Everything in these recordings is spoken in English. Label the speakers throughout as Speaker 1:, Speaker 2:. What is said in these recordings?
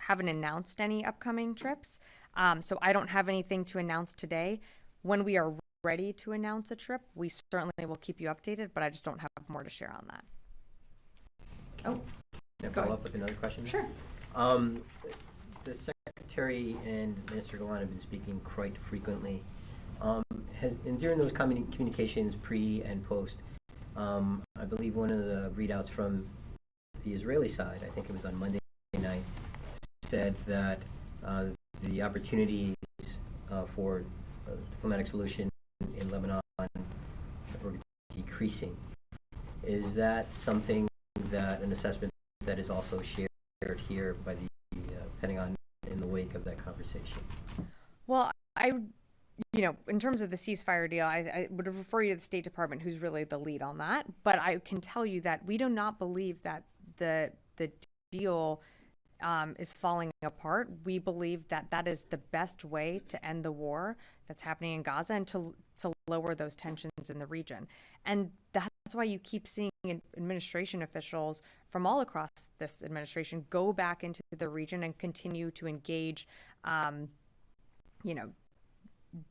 Speaker 1: haven't announced any upcoming trips. So I don't have anything to announce today. When we are ready to announce a trip, we certainly will keep you updated, but I just don't have more to share on that. Oh,
Speaker 2: Can I follow up with another question?
Speaker 1: Sure.
Speaker 2: The Secretary and Minister Gallant have been speaking quite frequently. And during those communications pre and post, I believe one of the readouts from the Israeli side, I think it was on Monday night, said that the opportunities for a diplomatic solution in Lebanon were decreasing. Is that something that an assessment that is also shared here by the Pentagon in the wake of that conversation?
Speaker 1: Well, in terms of the ceasefire deal, I would refer you to the State Department, who's really the lead on that. But I can tell you that we do not believe that the deal is falling apart. We believe that that is the best way to end the war that's happening in Gaza and to lower those tensions in the region. And that's why you keep seeing administration officials from all across this administration go back into the region and continue to engage,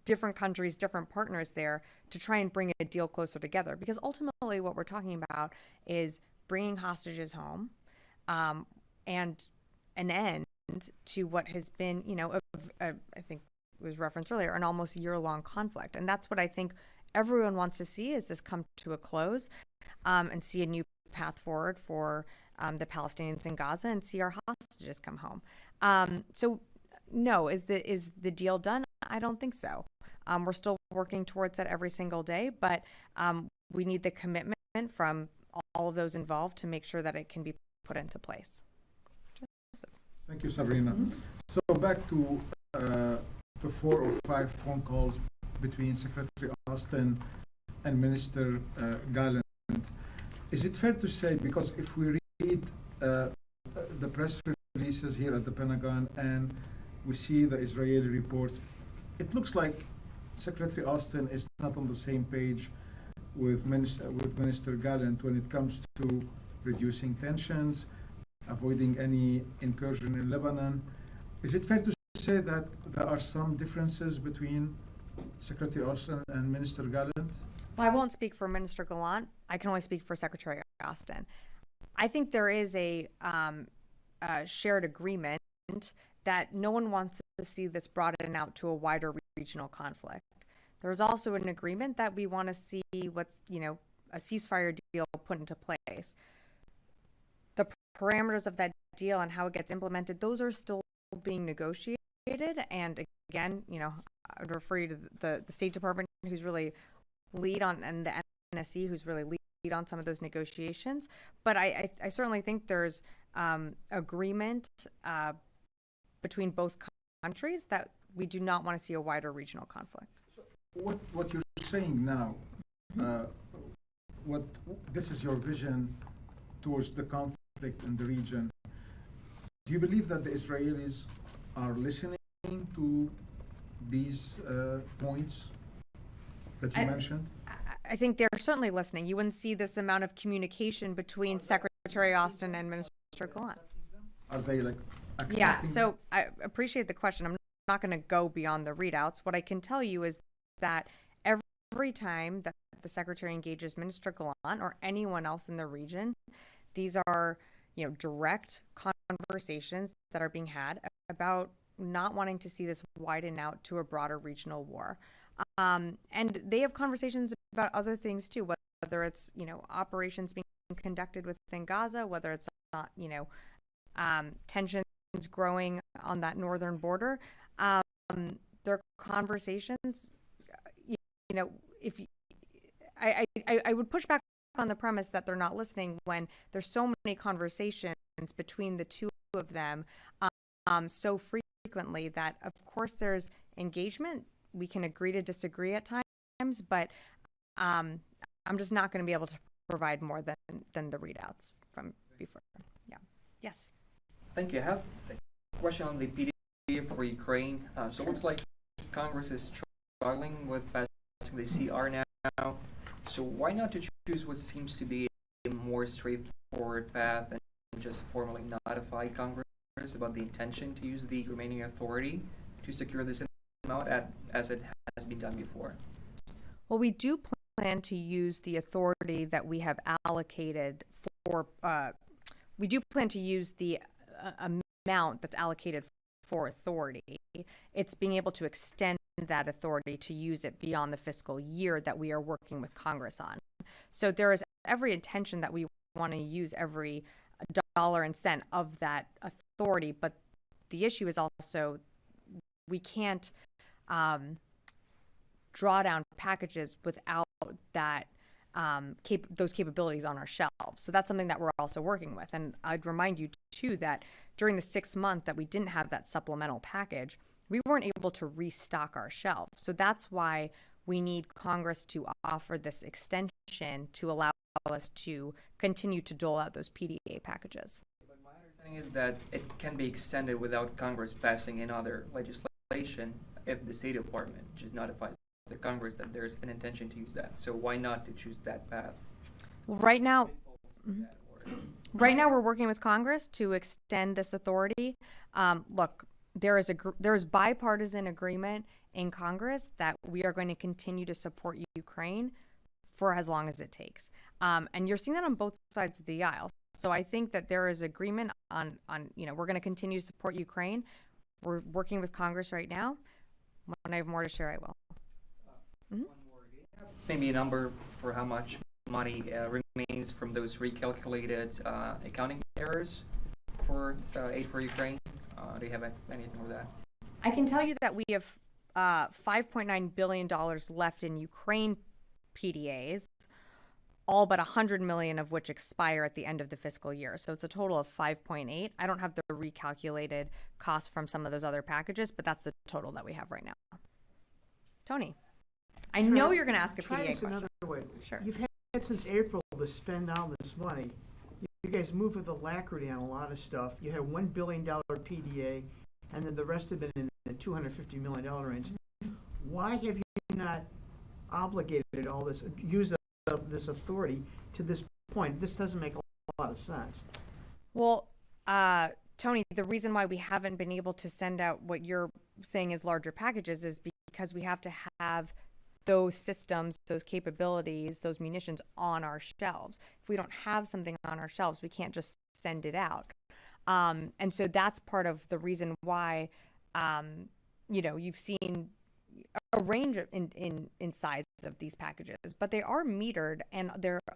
Speaker 1: different countries, different partners there to try and bring a deal closer together. Because ultimately what we're talking about is bringing hostages home, and an end to what has been, I think it was referenced earlier, an almost year-long conflict. And that's what I think everyone wants to see, is this come to a close, and see a new path forward for the Palestinians in Gaza and see our hostages come home. So no, is the deal done? I don't think so. We're still working towards that every single day, but we need the commitment from all of those involved to make sure that it can be put into place.
Speaker 3: Thank you, Sabrina. So back to the 4 or 5 phone calls between Secretary Austin and Minister Gallant. Is it fair to say, because if we read the press releases here at the Pentagon and we see the Israeli reports, it looks like Secretary Austin is not on the same page with Minister Gallant when it comes to reducing tensions, avoiding any incursion in Lebanon. Is it fair to say that there are some differences between Secretary Austin and Minister Gallant?
Speaker 1: Well, I won't speak for Minister Gallant. I can only speak for Secretary Austin. I think there is a shared agreement that no one wants to see this broaden out to a wider regional conflict. There's also an agreement that we want to see what's, a ceasefire deal put into place. The parameters of that deal and how it gets implemented, those are still being negotiated. And again, I would refer you to the State Department, who's really lead on, and the NSC, who's really lead on some of those negotiations. But I certainly think there's agreement between both countries that we do not want to see a wider regional conflict.
Speaker 3: What you're saying now, this is your vision towards the conflict in the region. Do you believe that the Israelis are listening to these points that you mentioned?
Speaker 1: I think they're certainly listening. You wouldn't see this amount of communication between Secretary Austin and Minister Gallant.
Speaker 3: Are they accepting?
Speaker 1: Yeah, so I appreciate the question. I'm not going to go beyond the readouts. What I can tell you is that every time that the Secretary engages Minister Gallant or anyone else in the region, these are, direct conversations that are being had about not wanting to see this widen out to a broader regional war. And they have conversations about other things too, whether it's, operations being conducted within Gaza, whether it's not, tensions growing on that northern border. There are conversations, I would push back on the premise that they're not listening when there's so many conversations between the two of them so frequently that, of course, there's engagement. We can agree to disagree at times, but I'm just not going to be able to provide more than the readouts from before. Yeah. Yes.
Speaker 4: Thank you. I have a question on the PD for Ukraine. So it looks like Congress is struggling with passing the CR now. So why not to choose what seems to be a more straightforward path and just formally notify Congress? about the intention to use the remaining authority to secure this amount as it has been done before?
Speaker 1: Well, we do plan to use the authority that we have allocated for, we do plan to use the amount that's allocated for authority. It's being able to extend that authority to use it beyond the fiscal year that we are working with Congress on. So there is every intention that we want to use every dollar and cent of that authority, but the issue is also we can't draw down packages without that those capabilities on our shelves. So that's something that we're also working with. And I'd remind you too that during the 6 month that we didn't have that supplemental package, we weren't able to restock our shelves. So that's why we need Congress to offer this extension to allow us to continue to dole out those PDA packages.
Speaker 4: But my understanding is that it can be extended without Congress passing in other legislation if the State Department just notifies the Congress that there's an intention to use that. So why not to choose that path?
Speaker 1: Well, right now we're working with Congress to extend this authority. Look, there is bipartisan agreement in Congress that we are going to continue to support Ukraine for as long as it takes. And you're seeing that on both sides of the aisle. So I think that there is agreement on we're going to continue to support Ukraine. We're working with Congress right now. When I have more to share, I will.
Speaker 4: One more. Do you have maybe a number for how much money remains from those recalculated accounting errors for aid for Ukraine? Do you have anything with that?
Speaker 1: I can tell you that we have $5.9 billion left in Ukraine PDAs, all but $100 million of which expire at the end of the fiscal year. So it's a total of 5.8. I don't have the recalculated cost from some of those other packages, but that's the total that we have right now. Tony, I know you're going to ask a
Speaker 5: Try
Speaker 1: PDA
Speaker 5: this
Speaker 1: question.
Speaker 5: another way.
Speaker 1: Sure.
Speaker 5: You've had since April to spend all this money. You guys move with alacrity on a lot of stuff. You had a $1 billion PDA, and then the rest have been in the $250 million range. Why have you not obligated all this, used this authority to this point? This doesn't make a lot of sense.
Speaker 1: Well, Tony, the reason why we haven't been able to send out what you're saying is larger packages is because we have to have those systems, those capabilities, those munitions on our shelves. If we don't have something on our shelves, we can't just send it out. And so that's part of the reason why, you've seen a range of in size of these packages, but they are metered and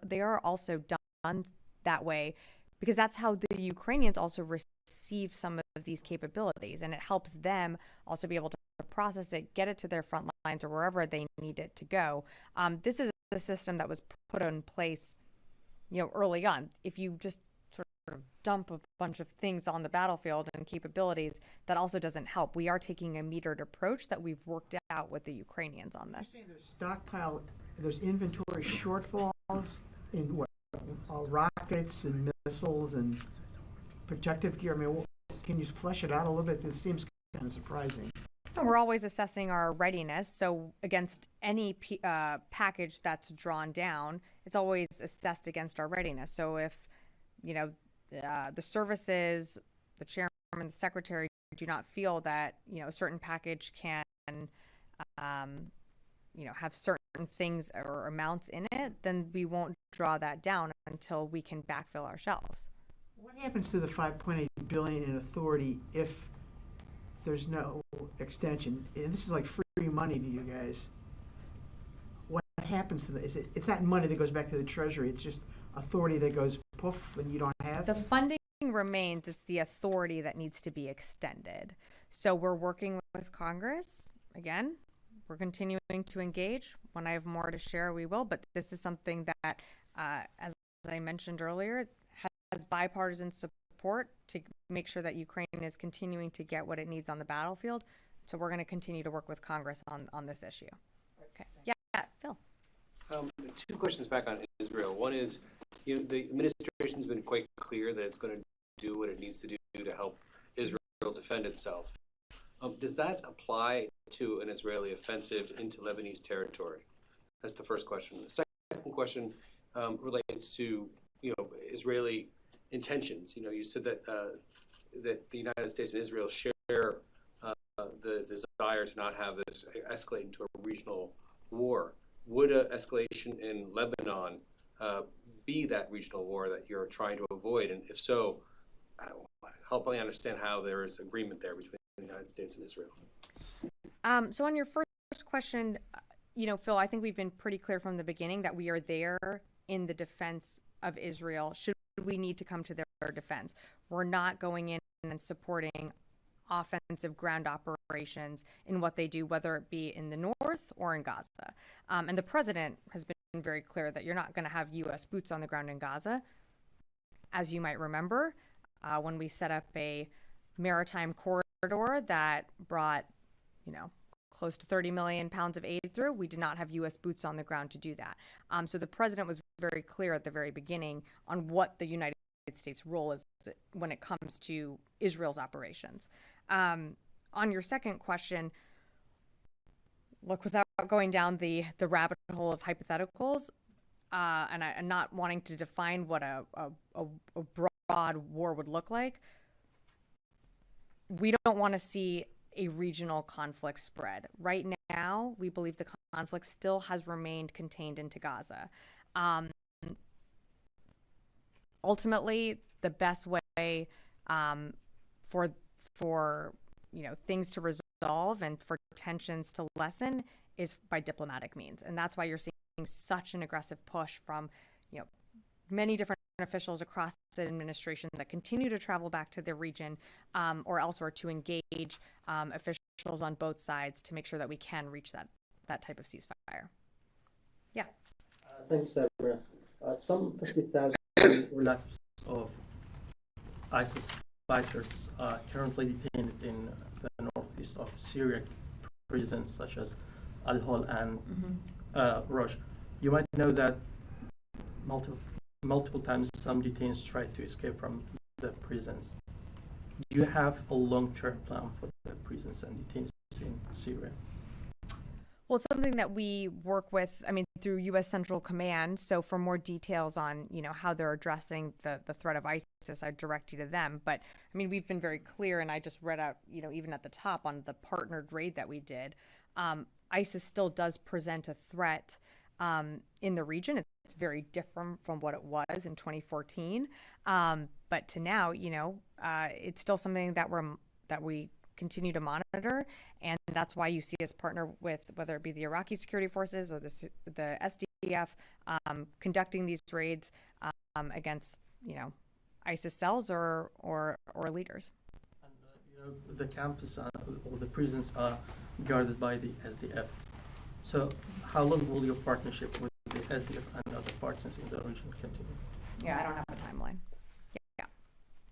Speaker 1: they are also done that way because that's how the Ukrainians also receive some of these capabilities, and it helps them also be able to process it, get it to their front lines or wherever they need it to go. This is a system that was put in place, early on. If you just sort of dump a bunch of things on the battlefield and capabilities, that also doesn't help. We are taking a metered approach that we've worked out with the Ukrainians on this.
Speaker 5: You're saying there's stockpile, there's inventory shortfalls in what? Rockets and missiles and protective gear. I mean, can you flesh it out a little bit? This seems kind of surprising.
Speaker 1: We're always assessing our readiness. So against any package that's drawn down, it's always assessed against our readiness. So if, the services, the chairman, the secretary do not feel that, a certain package can, have certain things or amounts in it, then we won't draw that down until we can backfill our shelves.
Speaker 5: What happens to the $5.8 billion in authority if there's no extension? And this is like free money to you guys. What happens to the? It's not money that goes back to the Treasury. It's just authority that goes poof and you don't have.
Speaker 1: The funding remains. It's the authority that needs to be extended. So we're working with Congress again. We're continuing to engage. When I have more to share, we will. But this is something that, as I mentioned earlier, has bipartisan support to make sure that Ukraine is continuing to get what it needs on the battlefield. So we're going to continue to work with Congress on this issue. Okay. Yeah, Phil.
Speaker 6: Two questions back on Israel. One is, the administration's been quite clear that it's going to do what it needs to do to help Israel defend itself. Does that apply to an Israeli offensive into Lebanese territory? That's the first question. The second question relates to, Israeli intentions. You said that that the United States and Israel share the desire to not have this escalate into a regional war. Would an escalation in Lebanon be that regional war that you're trying to avoid? And if so, help me understand how there is agreement there between the United States and Israel.
Speaker 1: So on your first question, Phil, I think we've been pretty clear from the beginning that we are there in the defense of Israel should we need to come to their defense. We're not going in and supporting offensive ground operations in what they do, whether it be in the north or in Gaza. And the president has been very clear that you're not going to have U.S. boots on the ground in Gaza. As you might remember, when we set up a maritime corridor that brought, close to 30 million pounds of aid through, we did not have U.S. boots on the ground to do that. So the president was very clear at the very beginning on what the United States role is when it comes to Israel's operations. On your second question, look, without going down the rabbit hole of hypotheticals, and not wanting to define what a broad war would look like, we don't want to see a regional conflict spread. Right now, we believe the conflict still has remained contained into Gaza. Ultimately, the best way for things to resolve and for tensions to lessen is by diplomatic means, and that's why you're seeing such an aggressive push from many different officials across the administration that continue to travel back to the region or elsewhere to engage officials on both sides to make sure that we can reach that type of ceasefire. Yeah.
Speaker 7: Thanks, Sabrina. Some 50,000 relatives of ISIS fighters are currently detained in the northeast of Syria prisons such as Al-Hol and Rosh. You might know that multiple times some detainees try to escape from the prisons. Do you have a long-term plan for the prisons and detainees in Syria?
Speaker 1: Well, it's something that we work with, through U.S. Central Command. So for more details on, how they're addressing the threat of ISIS, I direct you to them. But, we've been very clear, and I just read out, even at the top on the partnered raid that we did, ISIS still does present a threat in the region. It's very different from what it was in 2014. But to now, it's still something that we continue to monitor, and that's why you see us partner with whether it be the Iraqi security forces or the SDF conducting these raids against ISIS cells or leaders.
Speaker 7: And the campus or the prisons are guarded by the SDF. So how long will your partnership with the SDF and other partners in the region continue?
Speaker 1: Yeah, I don't have a timeline. Yeah.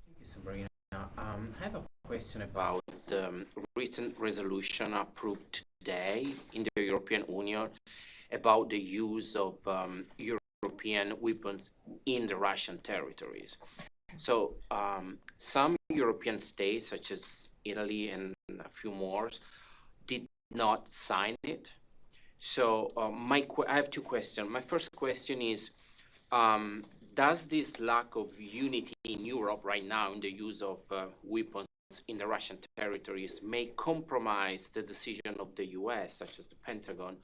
Speaker 8: Thank you, Sabrina. I have a question about the recent resolution approved today in the European Union about the use of European weapons in the Russian territories. So some European states, such as Italy and a few more, did not sign it. So I have two questions. My first question is, does this lack of unity in Europe right now in the use of weapons in the Russian territories may compromise the decision of the US, such as the Pentagon,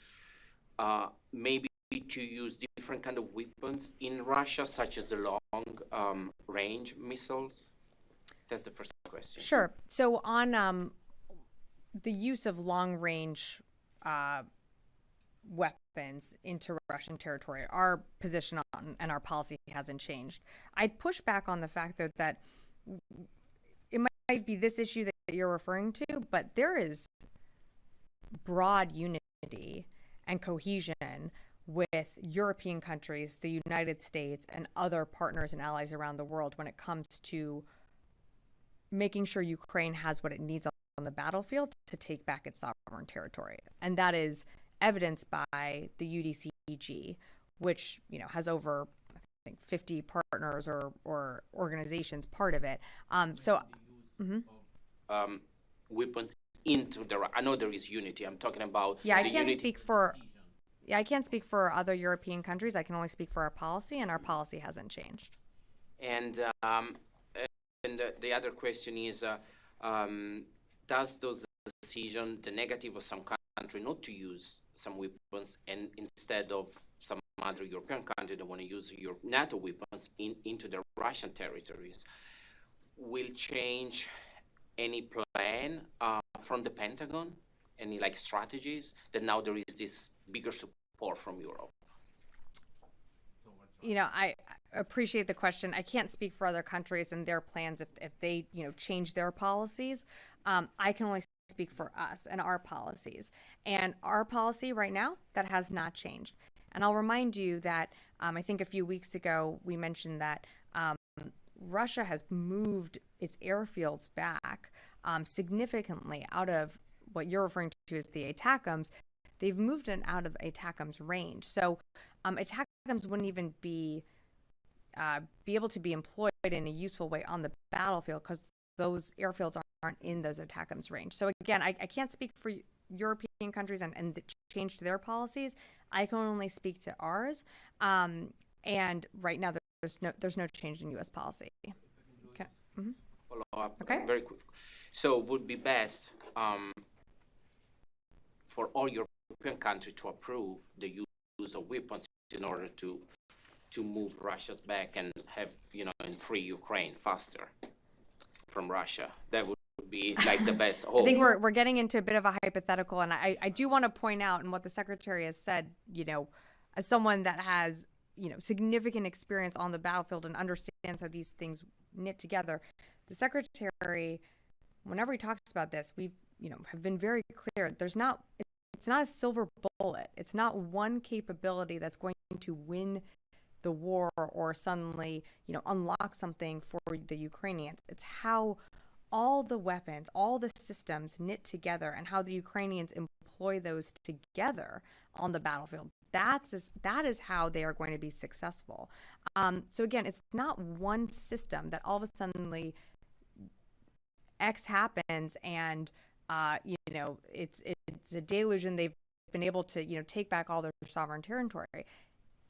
Speaker 8: maybe to use different kind of weapons in Russia, such as the long range missiles? That's the first question.
Speaker 1: Sure. So on the use of long range weapons into Russian territory, our position on and our policy hasn't changed. I'd push back on the fact that it might be this issue that you're referring to, but there is broad unity and cohesion with European countries, the United States, and other partners and allies around the world when it comes to making sure Ukraine has what it needs on the battlefield to take back its sovereign territory. And that is evidenced by the UDCG, which has over, I think, 50 partners or organizations part of it.
Speaker 8: Weapons into the. I know there is unity. I'm talking about.
Speaker 1: Yeah, I can't speak for other European countries. I can only speak for our policy, and our policy hasn't changed.
Speaker 8: And the other question is, does those decision, the negative of some country not to use some weapons, and instead of some other European country that want to use your NATO weapons into the Russian territories, will change any plan from the Pentagon? Any like strategies that now there is this bigger support from Europe?
Speaker 1: I appreciate the question. I can't speak for other countries and their plans if they, change their policies. I can only speak for us and our policies. And our policy right now, that has not changed. And I'll remind you that I think a few weeks ago we mentioned that Russia has moved its airfields back significantly out of what you're referring to as the ATACMS. They've moved it out of ATACMS range. So ATACMS wouldn't even be able to be employed in a useful way on the battlefield because those airfields aren't in those ATACMS range. So again, I can't speak for European countries and the change to their policies. I can only speak to ours. And right now there's no change in U.S. policy. Okay. Mm-hmm.
Speaker 8: Follow up.
Speaker 1: Okay.
Speaker 8: Very quick. So would be best for all European countries to approve the use of weapons in order to move Russia's back and have, and free Ukraine faster from Russia. That would be like the best hope.
Speaker 1: I think we're getting into a bit of a hypothetical, and I do want to point out, and what the Secretary has said, as someone that has, significant experience on the battlefield and understands how these things knit together, the Secretary, whenever he talks about this, we've, have been very clear. It's not a silver bullet. It's not one capability that's going to win the war or suddenly, unlock something for the Ukrainians. It's how all the weapons, all the systems knit together and how the Ukrainians employ those together on the battlefield. That is how they are going to be successful. So again, it's not one system that all of a sudden X happens and it's a deluge and they've been able to take back all their sovereign territory.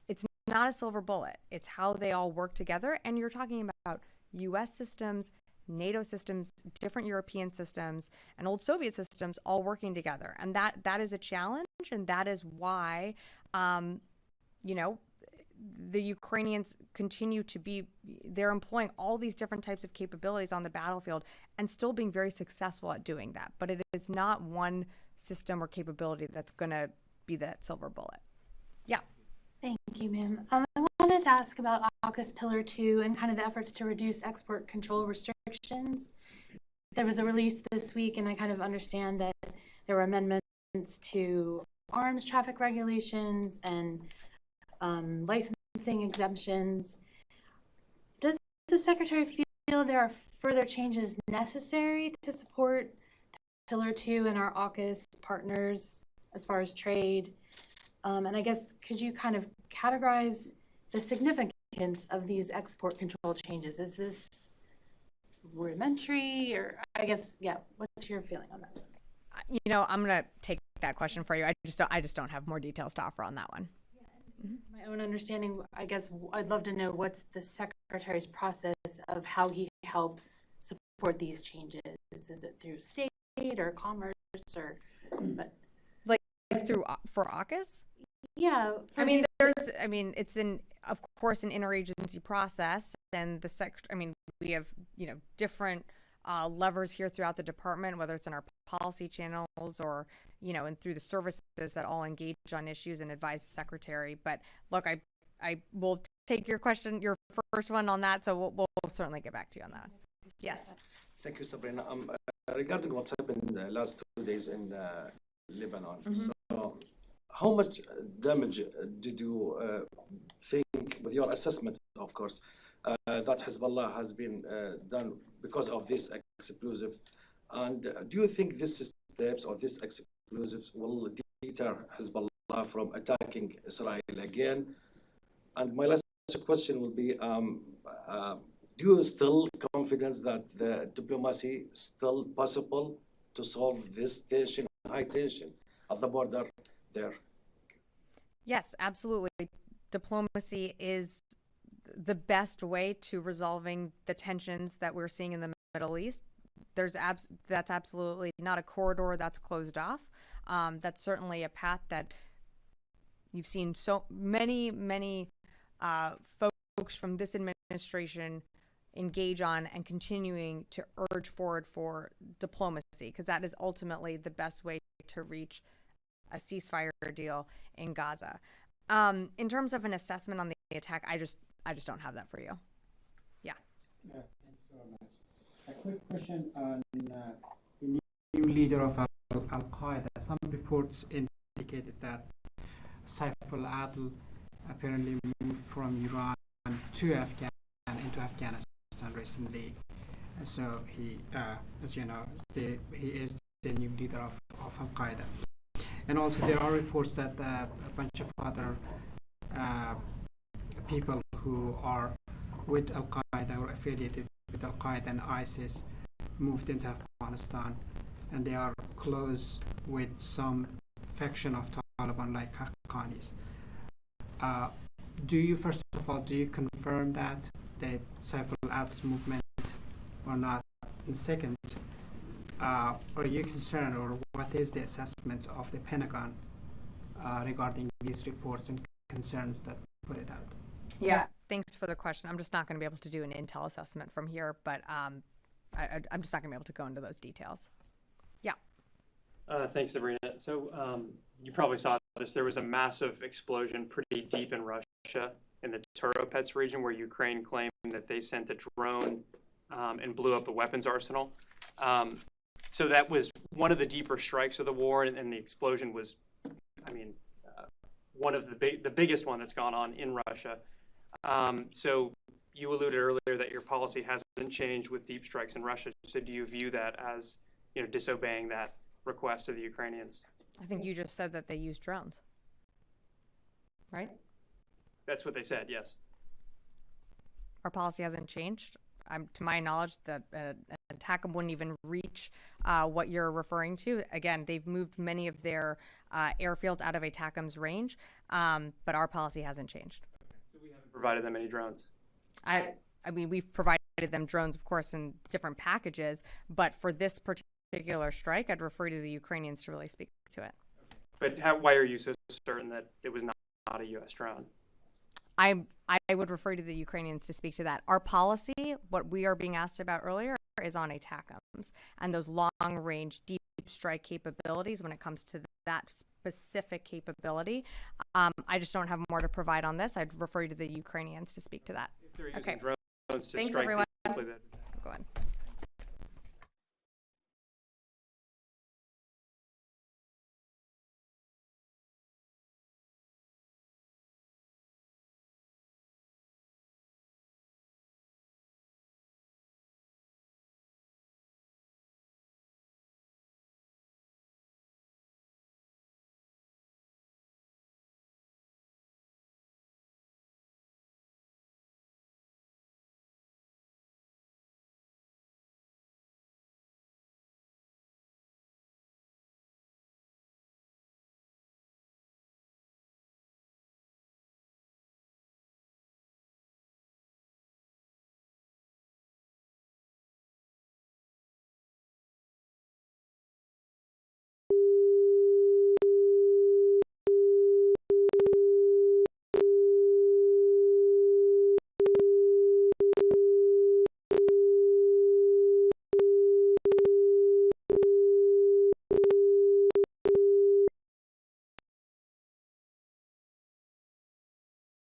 Speaker 1: It's not a silver bullet. It's how they all work together. And you're talking about U.S. systems, NATO systems, different European systems, and old Soviet systems all working together. And that is a challenge, and that is why, the Ukrainians continue to they're employing all these different types of capabilities on the battlefield and still being very successful at doing that. But it is not one system or capability that's going to be that silver bullet. Yeah.
Speaker 9: Thank you, ma'am. I wanted to ask about AUKUS Pillar 2 and kind of the efforts to reduce export control restrictions. There was a release this week, and I kind of understand that there were amendments to arms traffic regulations and licensing exemptions. Does the Secretary feel there are further changes necessary to support Pillar 2 and our AUKUS partners as far as trade? And I guess, could you kind of categorize the significance of these export control changes? Is this rudimentary, or I guess, what's your feeling on that?
Speaker 1: I'm going to take that question for you. I just don't have more details to offer on that one.
Speaker 9: My own understanding, I guess, I'd love to know what's the Secretary's process of how he helps support these changes. Is it through state or commerce or but
Speaker 1: for AUKUS?
Speaker 9: Yeah.
Speaker 1: It's of course an interagency process, and we have, different levers here throughout the department, whether it's in our policy channels or, and through the services that all engage on issues and advise the Secretary. But look, I will take your question, your first one on that, so we'll certainly get back to you on that. Yes.
Speaker 10: Thank you, Sabrina. Regarding what's happened the last 2 days in Lebanon, so how much damage did you think, with your assessment, of course, that Hezbollah has been done because of this explosive? And do you think these steps or these explosives will deter Hezbollah from attacking Israel again? And my last question will be, do you still confident that the diplomacy is still possible to solve this tension, high tension at the border there?
Speaker 1: Yes, absolutely. Diplomacy is the best way to resolving the tensions that we're seeing in the Middle East. That's absolutely not a corridor that's closed off. That's certainly a path that you've seen so many folks from this administration engage on and continuing to urge forward for diplomacy, because that is ultimately the best way to reach a ceasefire deal in Gaza. In terms of an assessment on the attack, I just don't have that for you. Yeah.
Speaker 11: Thanks so much. A quick question on the new leader of Al-Qaeda. Some reports indicated that Saif al-Adl apparently moved from Iran to into Afghanistan recently. So he, as you know, he is the new leader of Al-Qaeda. And also there are reports that a bunch of other people who are with Al-Qaeda or affiliated with Al-Qaeda and ISIS moved into Afghanistan, and they are close with some faction of Taliban like Haqqanis. First of all, do you confirm that Saif al-Adl's movement or not? And second, are you concerned, or what is the assessment of the Pentagon regarding these reports and concerns that put it out?
Speaker 1: Yeah, thanks for the question. I'm just not going to be able to do an intel assessment from here, but I'm just not going to be able to go into those details. Yeah.
Speaker 12: Thanks, Sabrina. So you probably saw this. There was a massive explosion pretty deep in Russia in the Turopets region, where Ukraine claimed that they sent a drone and blew up a weapons arsenal. So that was one of the deeper strikes of the war, and the explosion was, one of the biggest one that's gone on in Russia. So you alluded earlier that your policy hasn't changed with deep strikes in Russia. So do you view that as, disobeying that request of the Ukrainians?
Speaker 1: I think you just said that they use drones, right?
Speaker 12: That's what they said, yes.
Speaker 1: Our policy hasn't changed. To my knowledge, that an attack wouldn't even reach what you're referring to. Again, they've moved many of their airfields out of ATACM's range, but our policy hasn't changed.
Speaker 12: So we haven't provided them any drones?
Speaker 1: We've provided them drones, of course, in different packages, but for this particular strike, I'd refer to the Ukrainians to really speak to it.
Speaker 12: But why are you so certain that it was not a U.S. drone?
Speaker 1: I would refer to the Ukrainians to speak to that. Our policy, what we are being asked about earlier, is on ATACMs and those long-range deep strike capabilities when it comes to that specific capability. I just don't have more to provide on this. I'd refer you to the Ukrainians to speak to that.
Speaker 12: If they're using
Speaker 1: Okay.
Speaker 12: drones to
Speaker 1: Thanks,
Speaker 12: strike
Speaker 1: everyone.
Speaker 12: deeply,
Speaker 1: Go on.